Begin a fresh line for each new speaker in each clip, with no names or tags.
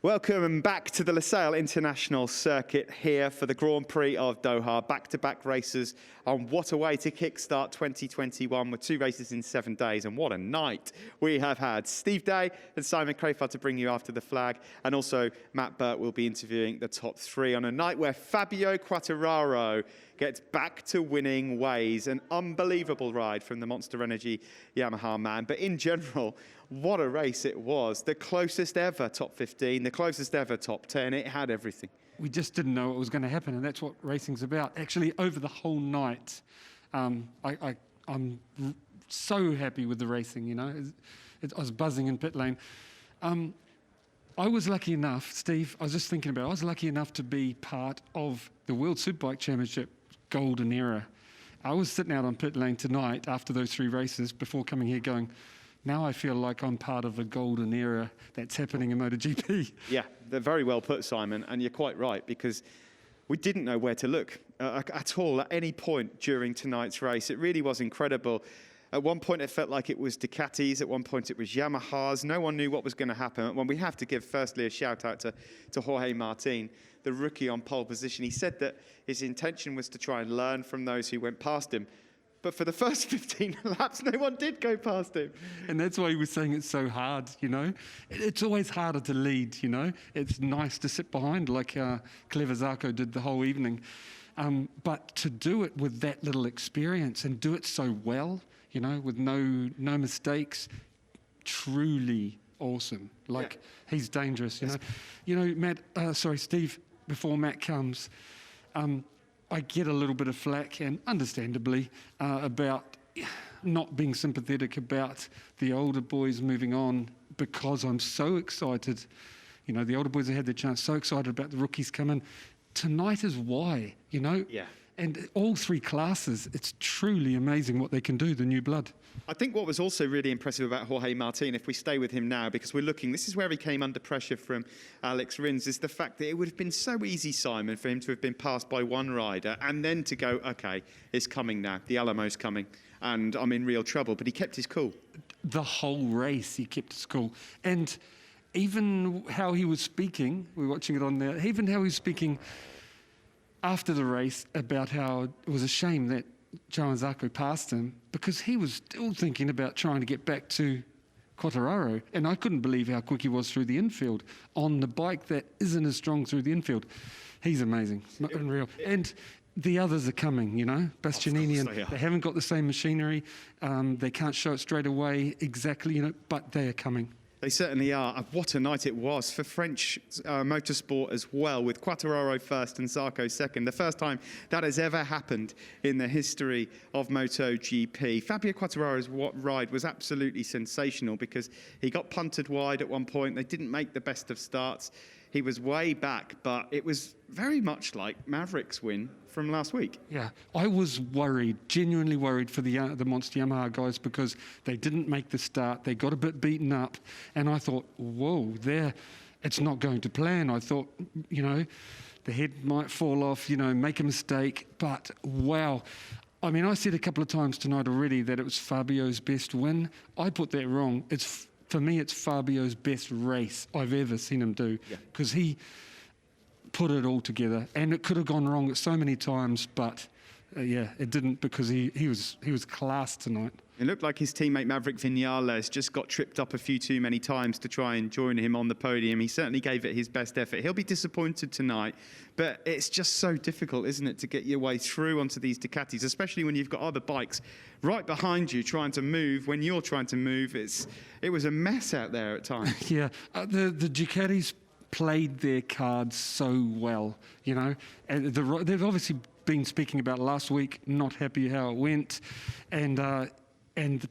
Welcome back to the Losail International Circuit here for the Grand Prix of Doha. Back-to-back races on what a way to kickstart 2021 with 2 races in 7 days. And what a night we have had. Steve Day and Simon Crafar to bring you after the flag. And also Matt Birt will be interviewing the top 3 on a night where Fabio Quartararo gets back to winning ways. An unbelievable ride from the Monster Energy Yamaha man. But in general, what a race it was. The closest ever top 15, the closest ever top 10. It had everything.
We just didn't know what was going to happen, and that's what racing's about. Actually, over the whole night, I'm so happy with the racing, you know. I was buzzing in pit lane. I was lucky enough, Steve, I was just thinking about it, I was lucky enough to be part of the World Superbike Championship golden era. I was sitting out on pit lane tonight after those 3 races before coming here going, now I feel like I'm part of a golden era that's happening in MotoGP.
Yeah, they're very well put, Simon, and you're quite right, because we didn't know where to look at all at any point during tonight's race. It really was incredible. At one point, it felt like it was Ducatis. At one point, it was Yamahas. No one knew what was going to happen. Well, we have to give, firstly, a shout-out to Jorge Martin, the rookie on pole position. He said that his intention was to try and learn from those who went past him. But for the first 15 laps, no one did go past him.
And that's why he was saying it's so hard, you know. It's always harder to lead, you know. It's nice to sit behind like Clever Zarco did the whole evening. But to do it with that little experience and do it so well, you know, with no mistakes, truly awesome. Like, he's dangerous, you know. You know, Matt, Steve, before Matt comes, I get a little bit of flack, and understandably, about not being sympathetic about the older boys moving on, because I'm so excited. You know, the older boys have had their chance, so excited about the rookies coming. Tonight is why, you know?
Yeah.
And all 3 classes, it's truly amazing what they can do, the new blood.
I think what was also really impressive about Jorge Martin, if we stay with him now, because we're looking, this is where he came under pressure from Alex Rins, is the fact that it would have been so easy, Simon, for him to have been passed by one rider and then to go, okay, it's coming now, the Alamo's coming, and I'm in real trouble. But he kept his cool.
The whole race, he kept his cool. And even how he was speaking, we're watching it on there, even how he was speaking after the race about how it was a shame that Johann Zarco passed him, because he was still thinking about trying to get back to Quartararo. And I couldn't believe how quick he was through the infield on the bike that isn't as strong through the infield. He's amazing, unreal. And the others are coming, you know, Bastianini, and they haven't got the same machinery. They can't show it straight away exactly, you know, but they are coming.
They certainly are. What a night it was for French motorsport as well, with Quartararo first and Zarco second. The first time that has ever happened in the history of MotoGP. Fabio Quartararo's ride was absolutely sensational, because he got punted wide at one point. They didn't make the best of starts. He was way back, but it was very much like Maverick's win from last week. Yeah,
I was worried, genuinely worried for the Monster Yamaha guys, because they didn't make the start. They got a bit beaten up, and I thought, whoa, it's not going to plan. I thought, you know, the head might fall off, you know, make a mistake, but wow. I mean, I said a couple of times tonight already that it was Fabio's best win. I put that wrong. For me, it's Fabio's best race I've ever seen him do, because he put it all together, and it could have gone wrong so many times, but it didn't, because he was class tonight.
It looked like his teammate Maverick Vinales just got tripped up a few too many times to try and join him on the podium. He certainly gave it his best effort. He'll be disappointed tonight, but it's just so difficult, isn't it, to get your way through onto these Ducatis, especially when you've got other bikes right behind you trying to move. When you're trying to move, it was a mess out there at times.
Yeah, the Ducatis played their cards so well, you know. And they've obviously been speaking about last week, not happy how it went, and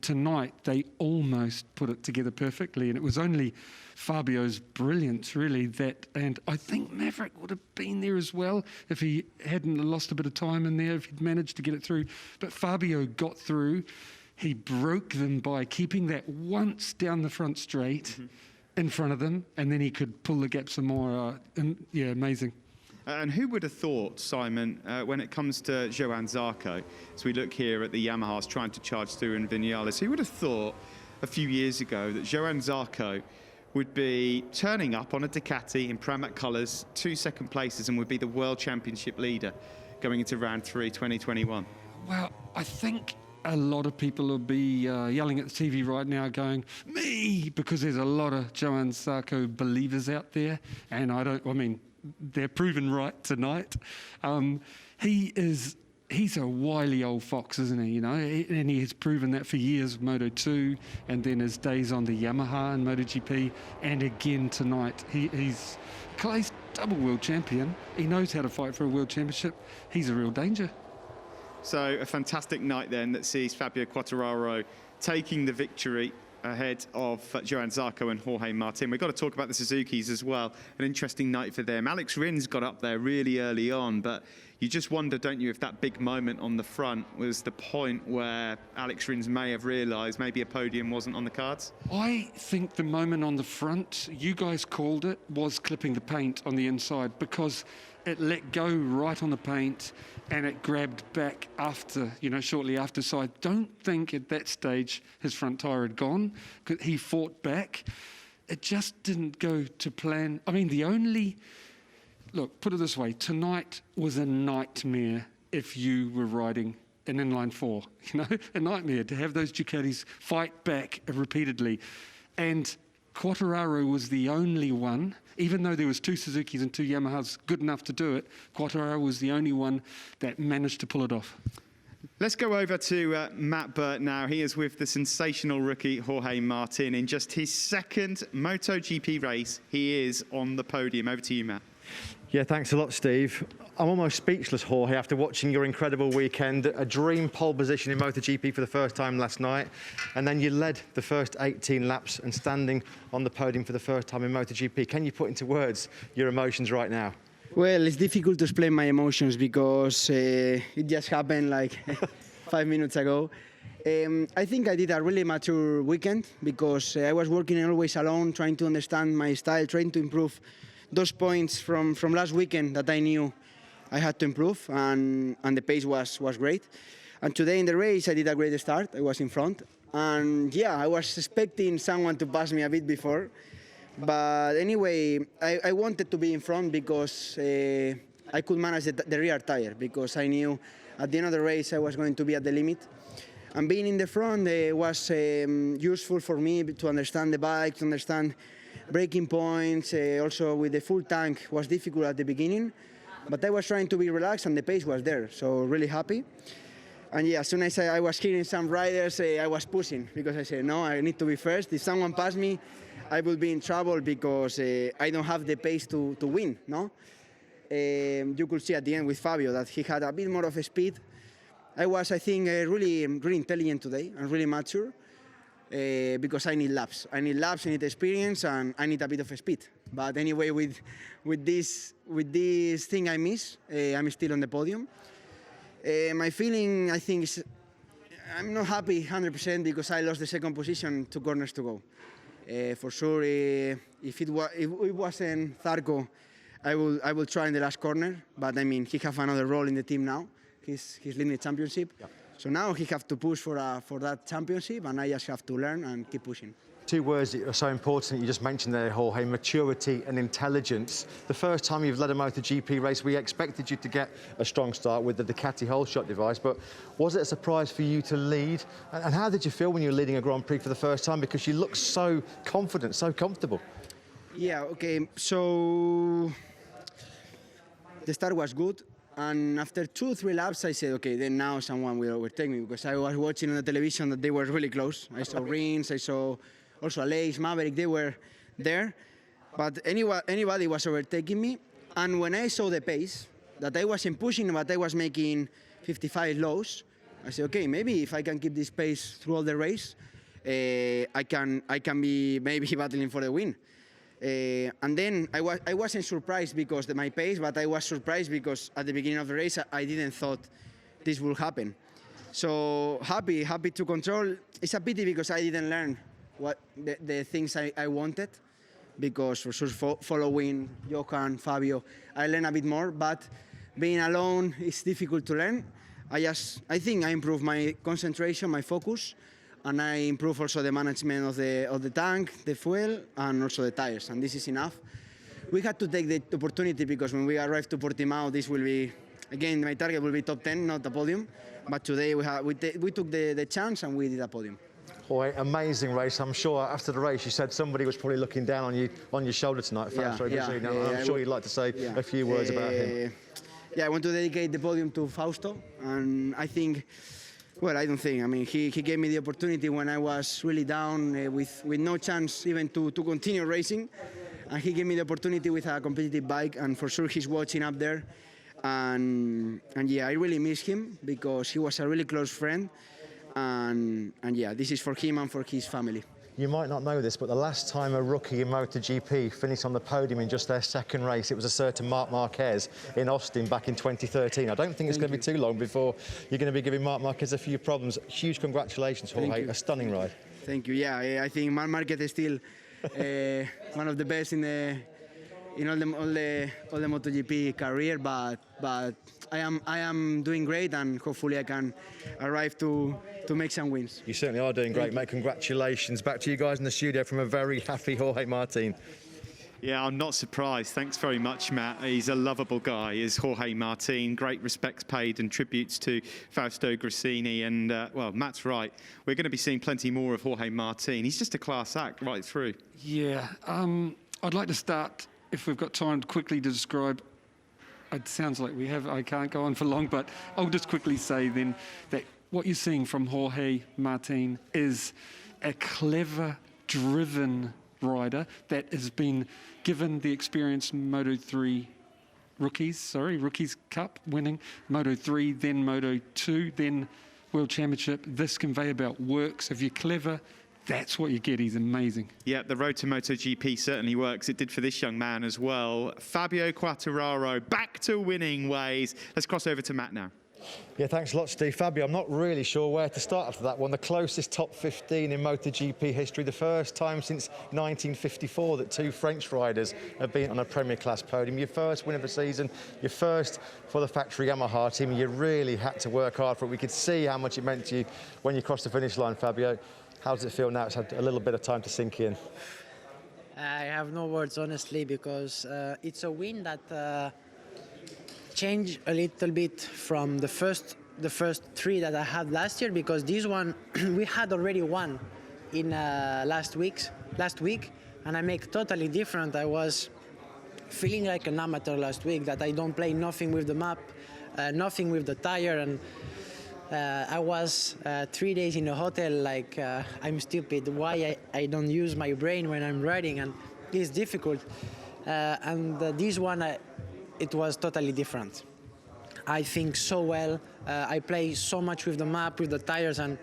tonight they almost put it together perfectly, and it was only Fabio's brilliance really and I think Maverick would have been there as well if he hadn't lost a bit of time in there, if he'd managed to get it through. But Fabio got through. He broke them by keeping that once down the front straight in front of them, and then he could pull the gap some more. Amazing.
And who would have thought, Simon, when it comes to Johann Zarco, as we look here at the Yamahas trying to charge through in Vinales, who would have thought a few years ago that Johann Zarco would be turning up on a Ducati in Pramac colours, 2 second places, and would be the World Championship leader going into round 3, 2021?
Well, I think a lot of people will be yelling at the TV right now going, me, because there's a lot of Johann Zarco believers out there, and they're proven right tonight. He's a wily old fox, isn't he? You know, and he has proven that for years, Moto2, and then his days on the Yamaha and MotoGP, and again tonight. He's double world champion. He knows how to fight for a world championship. He's a real danger.
So a fantastic night then that sees Fabio Quartararo taking the victory ahead of Johann Zarco and Jorge Martin. We've got to talk about the Suzukis as well. An interesting night for them. Alex Rins got up there really early on, but you just wonder, don't you, if that big moment on the front was the point where Alex Rins may have realised maybe a podium wasn't on the cards?
I think the moment on the front, you guys called it, was clipping the paint on the inside, because it let go right on the paint and it grabbed back after, shortly after. So I don't think at that stage his front tyre had gone. He fought back. It just didn't go to plan. I mean, look, put it this way, tonight was a nightmare if you were riding an inline 4, a nightmare to have those Ducatis fight back repeatedly. And Quartararo was the only one, even though there was 2 Suzukis and 2 Yamahas good enough to do it, Quartararo was the only one that managed to pull it off.
Let's go over to Matt Birt now. He is with the sensational rookie Jorge Martin. In just his second MotoGP race, he is on the podium. Over to you, Matt.
Yeah, thanks a lot, Steve. I'm almost speechless, Jorge, after watching your incredible weekend. A dream pole position in MotoGP for the first time last night, and then you led the first 18 laps and standing on the podium for the first time in MotoGP. Can you put into words your emotions right now?
Well, it's difficult to explain my emotions because it just happened like 5 minutes ago. I think I did a really mature weekend because I was working always alone, trying to understand my style, trying to improve those points from last weekend that I knew I had to improve, and the pace was great. And today in the race, I did a great start. I was in front. And yeah, I was expecting someone to pass me a bit before. But anyway, I wanted to be in front because I could manage the rear tire, because I knew at the end of the race I was going to be at the limit. And being in the front was useful for me to understand the bike, to understand braking points. Also with the full tank was difficult at the beginning, but I was trying to be relaxed and the pace was there, so really happy. And yeah, as soon as I was hearing some riders, I was pushing, because I said, no, I need to be first. If someone passed me, I will be in trouble because I don't have the pace to win, no? You could see at the end with Fabio that he had a bit more of a speed. I was, I think, really intelligent today and really mature. Because I need laps. I need experience, and I need a bit of speed. But anyway, with this thing I miss, I'm still on the podium. My feeling, I think, is I'm not happy 100% because I lost the second position, 2 corners to go. For sure, if it wasn't Zarco, I will try in the last corner. But I mean, he has another role in the team now. He's leading the championship. Yeah. So now he has to push for that championship, and I just have to learn and keep pushing.
2 words that are so important that you just mentioned there, Jorge: maturity and intelligence. The first time you've led a MotoGP race, we expected you to get a strong start with the Ducati whole shot device, but was it a surprise for you to lead? And how did you feel when you were leading a Grand Prix for the first time? Because you looked so confident, so comfortable.
Yeah, okay, so the start was good. And after 2-3 laps, I said, okay, then now someone will overtake me, because I was watching on the television that they were really close. I saw Rins, I saw also Aleix, Maverick, they were there. But anybody was overtaking me. And when I saw the pace, that I wasn't pushing, but I was making 55 lows, I said, okay, maybe if I can keep this pace through all the race, I can be maybe battling for the win. And then I wasn't surprised because of my pace, but I was surprised because at the beginning of the race I didn't thought this would happen. So happy to control. It's a pity because I didn't learn what the things I wanted, because for sure following Johann, Fabio, I learned a bit more, but being alone is difficult to learn. I think I improved my concentration, my focus, and I improve also the management of the tank, the fuel, and also the tires, and this is enough. We had to take the opportunity because when we arrive to Portimao, this will be, again, my target will be top 10, not a podium. But today we took the chance and we did a podium.
Boy, amazing race. I'm sure after the race you said somebody was probably looking down on your shoulder tonight. I'm sure you'd like to say a few words about him.
Yeah, I want to dedicate the podium to Fausto, and I think, well, I don't think. I mean, he gave me the opportunity when I was really down with no chance even to continue racing, and he gave me the opportunity with a competitive bike, and for sure he's watching up there, and yeah, I really miss him because he was a really close friend. And yeah, this is for him and for his family.
You might not know this, but the last time a rookie in MotoGP finished on the podium in just their second race, it was a certain Marc Marquez in Austin back in 2013. I don't think it's going to be too long before you're going to be giving Marc Marquez a few problems. Huge congratulations, Jorge. A stunning ride.
Thank you. Yeah, I think Marc Marquez is still one of the best in all the MotoGP career, but I am doing great, and hopefully I can arrive to make some wins.
You certainly are doing great, mate. Congratulations. Back to you guys in the studio from a very happy Jorge Martin.
Yeah, I'm not surprised. Thanks very much, Matt. He's a lovable guy, is Jorge Martin. Great respects paid and tributes to Fausto Gresini. And, well, Matt's right. We're going to be seeing plenty more of Jorge Martin. He's just a class act right through.
Yeah, I'd like to start, if we've got time, quickly to describe. It sounds like we have. I can't go on for long, but I'll just quickly say then that what you're seeing from Jorge Martin is a clever, driven rider that has been given the experienced Moto3 Rookies Cup winning, Moto3, then Moto2, then World Championship. This conveyor belt works. If you're clever, that's what you get. He's amazing.
Yeah, the road to MotoGP certainly works. It did for this young man as well. Fabio Quartararo back to winning ways. Let's cross over to Matt now.
Yeah, thanks a lot, Steve. Fabio, I'm not really sure where to start after that one. The closest top 15 in MotoGP history. The first time since 1954 that two French riders have been on a Premier Class podium. Your first win of the season, your first for the factory Yamaha team. You really had to work hard for it. We could see how much it meant to you when you crossed the finish line, Fabio. How does it feel now? It's had a little bit of time to sink in.
I have no words, honestly, because it's a win that changed a little bit from the first three that I had last year, because this one we had already won in last week, and I make totally different. I was feeling like an amateur last week, that I don't play nothing with the map, nothing with the tire, and I was 3 days in a hotel like I'm stupid. Why I don't use my brain when I'm riding, and it's difficult. And this one, it was totally different. I think so well. I play so much with the map, with the tires, and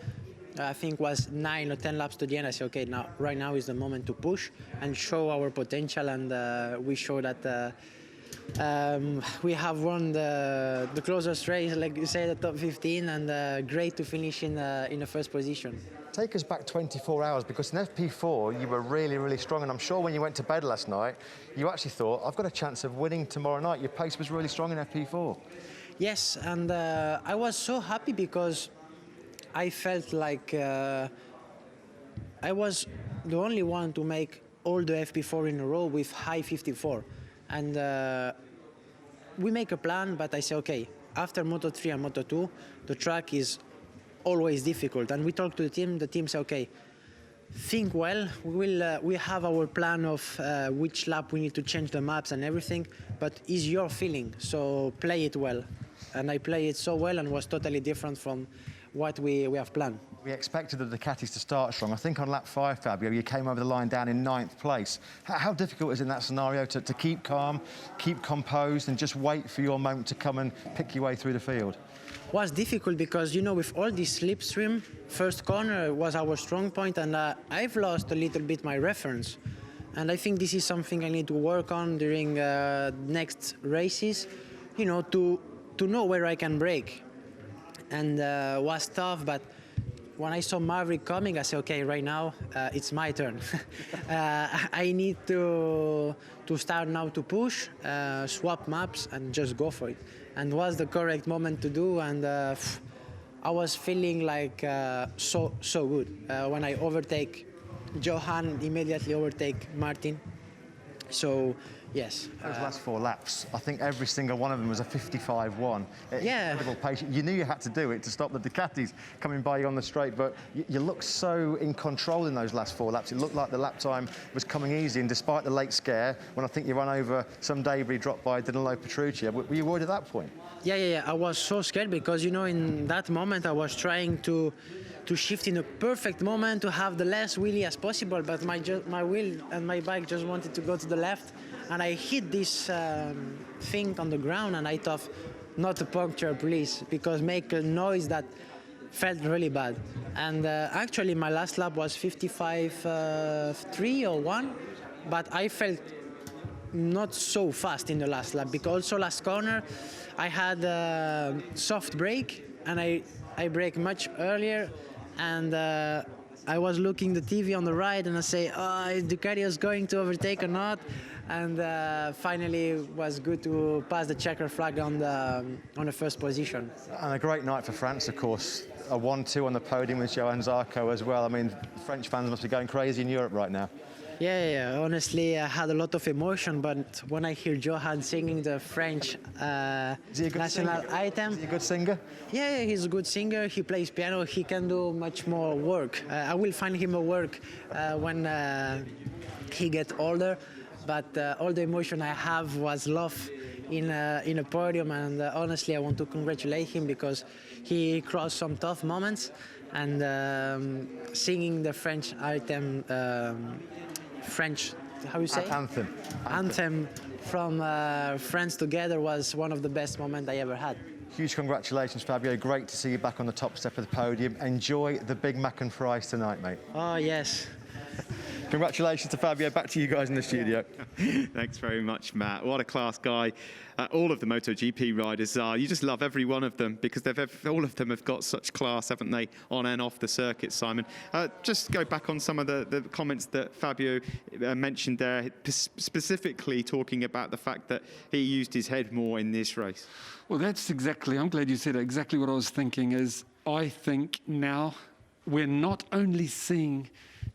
I think was 9 or 10 laps to the end. I said, okay, right now is the moment to push and show our potential, and we show that we have won the closest race, like you say, the top 15, and great to finish in the first position.
Take us back 24 hours, because in FP4 you were really, really strong, and I'm sure when you went to bed last night you actually thought, I've got a chance of winning tomorrow night. Your pace was really strong in FP4.
Yes, and I was so happy because I felt like I was the only one to make all the FP4 in a row with high 54. And we make a plan, but I say, okay, after Moto3 and Moto2, the track is always difficult. And we talk to the team say, okay, think well, we have our plan of which lap we need to change the maps and everything, but is your feeling, so play it well. And I play it so well and was totally different from what we have planned.
We expected the Ducatis to start strong. I think on lap 5, Fabio, you came over the line down in 9th place. How difficult is it in that scenario to keep calm, keep composed, and just wait for your moment to come and pick your way through the field?
Was difficult because, you know, with all this slipstream, first corner was our strong point, and I've lost a little bit my reference. And I think this is something I need to work on during next races, you know, to know where I can brake. And was tough, but when I saw Maverick coming, I said, okay, right now it's my turn. I need to start now to push, swap maps, and just go for it. And was the correct moment to do, and I was feeling like so good when I overtake Johann, immediately overtake Martin. So yes.
Those last 4 laps, I think every single one of them was a 55-1.
Yeah.
Incredible patience. You knew you had to do it to stop the Ducatis coming by you on the straight, but you looked so in control in those last 4 laps. It looked like the lap time was coming easy, and despite the late scare, when I think you ran over some debris dropped by Danilo Petrucci, were you worried at that point?
Yeah. I was so scared because, you know, in that moment I was trying to shift in a perfect moment to have the less wheelie as possible, but my wheel and my bike just wanted to go to the left, and I hit this thing on the ground, and I thought, not to puncture, please, because make a noise that felt really bad. And actually my last lap was 55.3 or 1, but I felt not so fast in the last lap, because also last corner I had a soft brake, and I brake much earlier, and I was looking the TV on the right, and I say, oh, is Ducati is going to overtake or not? And finally it was good to pass the checker flag on the first position.
And a great night for France, of course. A 1-2 on the podium with Johann Zarco as well. I mean, French fans must be going crazy in Europe right now.
Yeah. Honestly, I had a lot of emotion, but when I hear Johann singing the French national anthem...
Is he a good singer?
Yeah, he's a good singer. He plays piano. He can do much more work. I will find him a work when he gets older. But all the emotion I have was love in a podium, and honestly, I want to congratulate him because he crossed some tough moments, and singing the French anthem. French, how you say? Anthem from France together was one of the best moments I ever had.
Huge congratulations, Fabio. Great to see you back on the top step of the podium. Enjoy the Big Mac and fries tonight, mate.
Oh, yes.
Congratulations to Fabio. Back to you guys in the studio.
Thanks very much, Matt. What a class guy. All of the MotoGP riders are. You just love every one of them because all of them have got such class, haven't they, on and off the circuit, Simon. Just go back on some of the comments that Fabio mentioned there, specifically talking about the fact that he used his head more in this race.
Well, that's exactly, I'm glad you said it, exactly what I was thinking is I think now we're not only seeing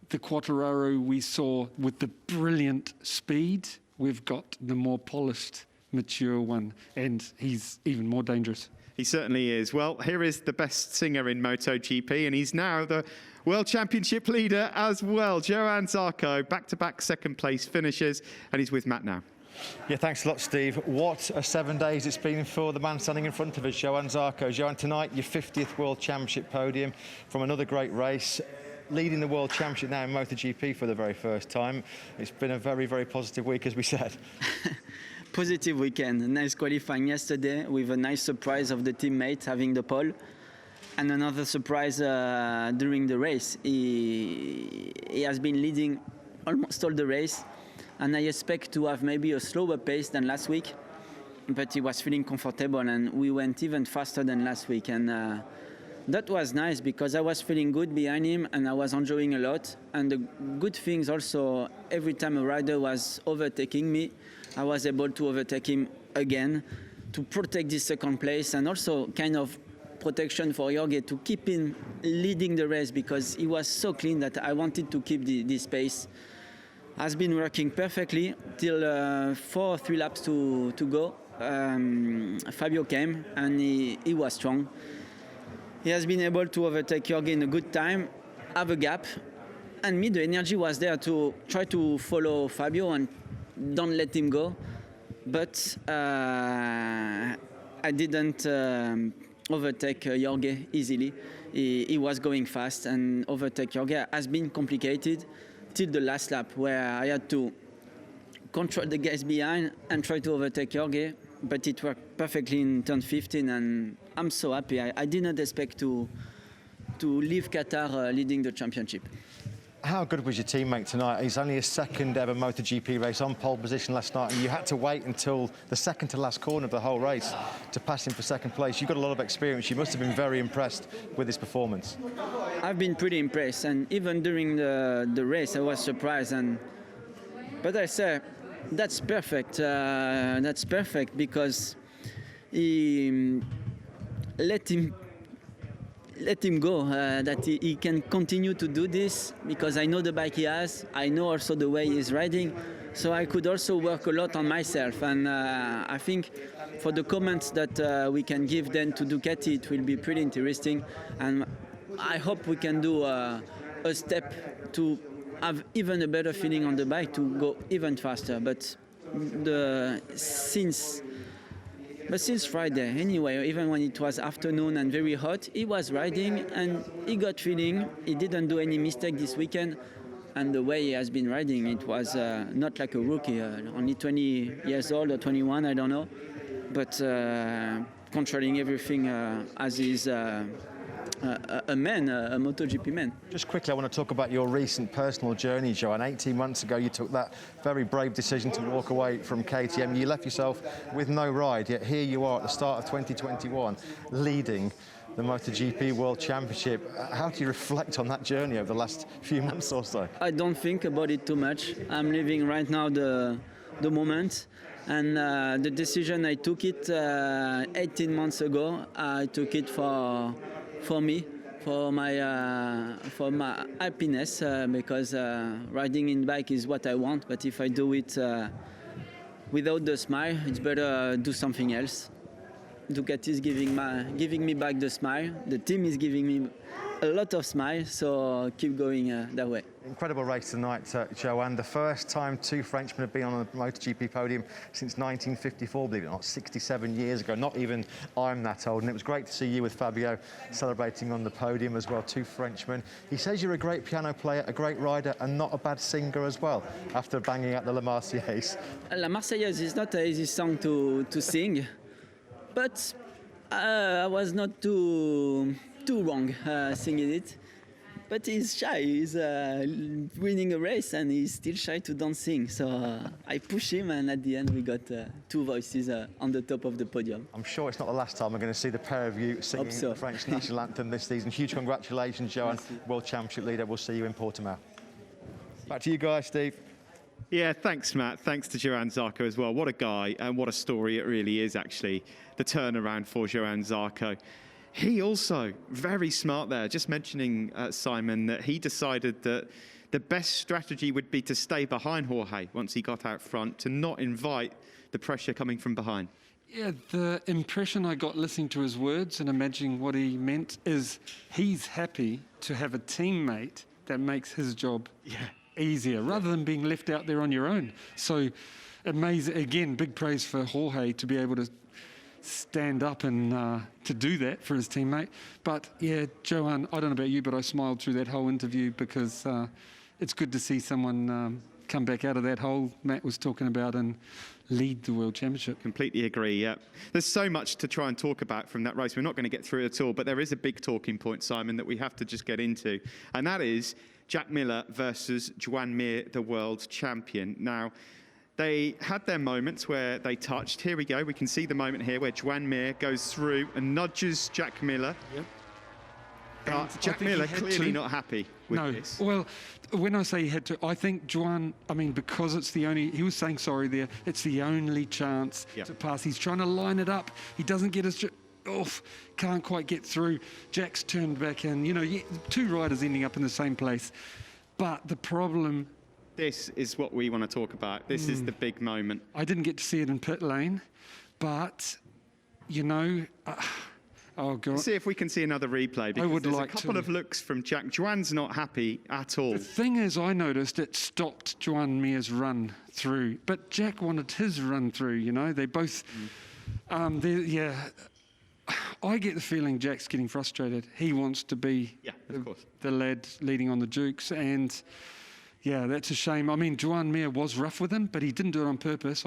the Quartararo we saw with the brilliant speed, we've got the more polished, mature one, and he's even more dangerous.
He certainly is. Well, here is the best singer in MotoGP, and he's now the World Championship leader as well. Johann Zarco, back-to-back second-place finishes, and he's with Matt now.
Yeah, thanks a lot, Steve. What a 7 days it's been for the man standing in front of us, Johann Zarco. Johann, tonight, your 50th World Championship podium from another great race. Leading the World Championship now in MotoGP for the very first time. It's been a very, very positive week, as we said.
Positive weekend. Nice qualifying yesterday with a nice surprise of the teammate having the pole. And another surprise during the race. He has been leading almost all the race. And I expect to have maybe a slower pace than last week. But he was feeling comfortable, and we went even faster than last week. And that was nice because I was feeling good behind him and I was enjoying a lot. And the good things also, every time a rider was overtaking me, I was able to overtake him again to protect this second place, and also kind of protection for Jorge to keep him leading the race because he was so clean that I wanted to keep this pace. Has been working perfectly till 3 laps to go. Fabio came and he was strong. He has been able to overtake Jorge in a good time, have a gap, and me, the energy was there to try to follow Fabio and don't let him go. But I didn't overtake Jorge easily. He was going fast, and overtake Jorge has been complicated till the last lap, where I had to control the guys behind and try to overtake Jorge. But it worked perfectly in turn 15, and I'm so happy. I didn't expect to leave Qatar leading the championship.
How good was your teammate tonight? He's only his second ever MotoGP race, on pole position last night, and you had to wait until the second to last corner of the whole race to pass him for second place. You've got a lot of experience. You must have been very impressed with his performance.
I've been pretty impressed, and even during the race I was surprised. But I say, that's perfect. That's perfect because he let him let him go, that he can continue to do this, because I know the bike he has, I know also the way he's riding, so I could also work a lot on myself. And I think for the comments that we can give then to Ducati, it will be pretty interesting, and I hope we can do a step to have even a better feeling on the bike, to go even faster. But since Friday, anyway, even when it was afternoon and very hot, he was riding and he got feeling. He didn't do any mistake this weekend, and the way he has been riding, it was not like a rookie, only 20 years old or 21, I don't know, but controlling everything as is a man, a MotoGP man.
Just quickly, I want to talk about your recent personal journey, Johann. 18 months ago, you took that very brave decision to walk away from KTM. You left yourself with no ride, yet here you are at the start of 2021, leading the MotoGP World Championship. How do you reflect on that journey over the last few months or so?
I don't think about it too much. I'm living right now the moment. And the decision, I took it 18 months ago. I took it for me, for my happiness, because riding in bike is what I want. But if I do it without the smile, it's better do something else. Ducati is giving me back the smile. The team is giving me a lot of smile, so keep going that way.
Incredible race tonight, Johann. The first time two Frenchmen have been on a MotoGP podium since 1954, believe it or not, 67 years ago. Not even I'm that old. And it was great to see you with Fabio celebrating on the podium as well, two Frenchmen. He says you're a great piano player, a great rider, and not a bad singer as well, after banging out the La Marseillaise.
La Marseillaise is not an easy song to sing, but I was not too wrong singing it. But he's shy. He's winning a race and he's still shy to don't sing. So I push him, and at the end we got two voices on the top of the podium.
I'm sure it's not the last time we're going to see the pair of you singing the French national anthem this season. Huge congratulations, Johann, World Championship leader. We'll see you in Portimao. Back to you guys, Steve.
Yeah, thanks, Matt. Thanks to Johann Zarco as well. What a guy, and what a story it really is, actually, the turnaround for Johann Zarco. He also, very smart there, just mentioning, Simon, that he decided that the best strategy would be to stay behind Jorge once he got out front, to not invite the pressure coming from behind.
Yeah, the impression I got listening to his words and imagining what he meant is he's happy to have a teammate that makes his job easier, rather than being left out there on your own. So amazing, again, big praise for Jorge to be able to stand up and to do that for his teammate. But yeah, Johann, I don't know about you, but I smiled through that whole interview, because it's good to see someone come back out of that hole Matt was talking about and lead the World Championship.
Completely agree, yeah. There's so much to try and talk about from that race. We're not going to get through it at all, but there is a big talking point, Simon, that we have to just get into, and that is Jack Miller versus Joan Mir, the world champion. Now, they had their moments where they touched. Here we go. We can see the moment here where Joan Mir goes through and nudges Jack Miller. Yep. But Jack Miller clearly not happy with this.
Well, when I say he had to, I think Joan, because it's the only, he was saying sorry there, it's the only chance to pass. He's trying to line it up. He doesn't get his off, can't quite get through. Jack's turned back in. Two riders ending up in the same place. But the problem...
This is what we want to talk about. This is the big moment.
I didn't get to see it in pit lane, but, oh, God.
See if we can see another replay, because
I would
there's
like
a couple of looks from Jack. Joan's not happy at all.
The thing is, I noticed it stopped Joan Mir's run through, but Jack wanted his run through, They both, I get the feeling Jack's getting frustrated. He wants to be the lad leading on the Dukes, and... yeah, that's a shame. Joan Mir was rough with him, but he didn't do it on purpose.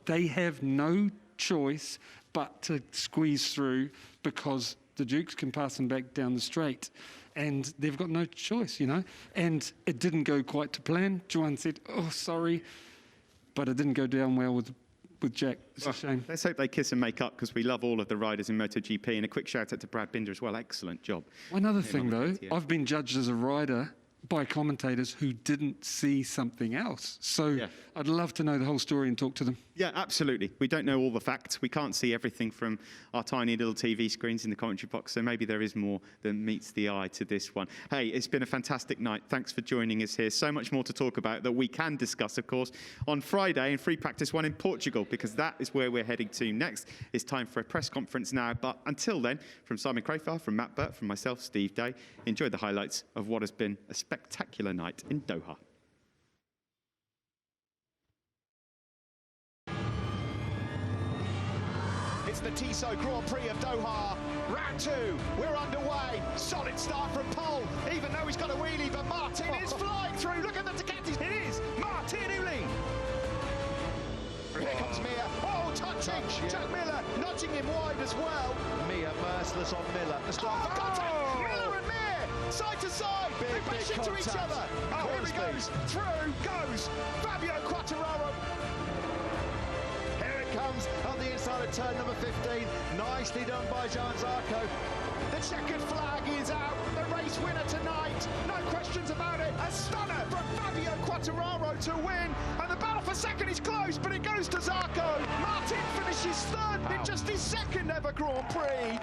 They have no choice but to squeeze through, because the Dukes can pass them back down the straight, and they've got no choice, And it didn't go quite to plan. Joan said, "Oh, sorry," but it didn't go down well with Jack. It's a shame.
Let's hope they kiss and make up, because we love all of the riders in MotoGP. And a quick shout out to Brad Binder as well. Excellent job.
One other thing, though, I've been judged as a rider by commentators who didn't see something else. So
Yeah.
I'd love to know the whole story and talk to them.
Yeah, absolutely. We don't know all the facts. We can't see everything from our tiny little TV screens in the commentary box, so maybe there is more than meets the eye to this one. Hey, it's been a fantastic night. Thanks for joining us here. So much more to talk about that we can discuss, of course, on Friday in Free Practice 1 in Portugal, because that is where we're heading to next. It's time for a press conference now, but until then, from Simon Crafar, from Matt Birt, from myself, Steve Day, enjoy the highlights of what has been a spectacular night in Doha.
It's the Tissot Grand Prix of Doha. Round 2, we're underway. Solid start from pole, even though he's got a wheelie, but Martin is flying through. Look at the Ducatis. It is Martin who leads. Here comes Mia. Oh, touching. Jack Miller nudging him wide as well.
Mia merciless on Miller. The start.
Contact. Miller and Mir, side to side. They bash into each
contact.
other. Oh, here he goes. Through goes Fabio Quartararo.
Comes on the inside of turn number 15. Nicely done by Johann Zarco.
The checkered flag is out. The race winner tonight. No questions about it. A stunner from Fabio Quartararo to win. And the battle for second is close, but it goes to Zarco. Martin finishes third in just his second ever Grand Prix.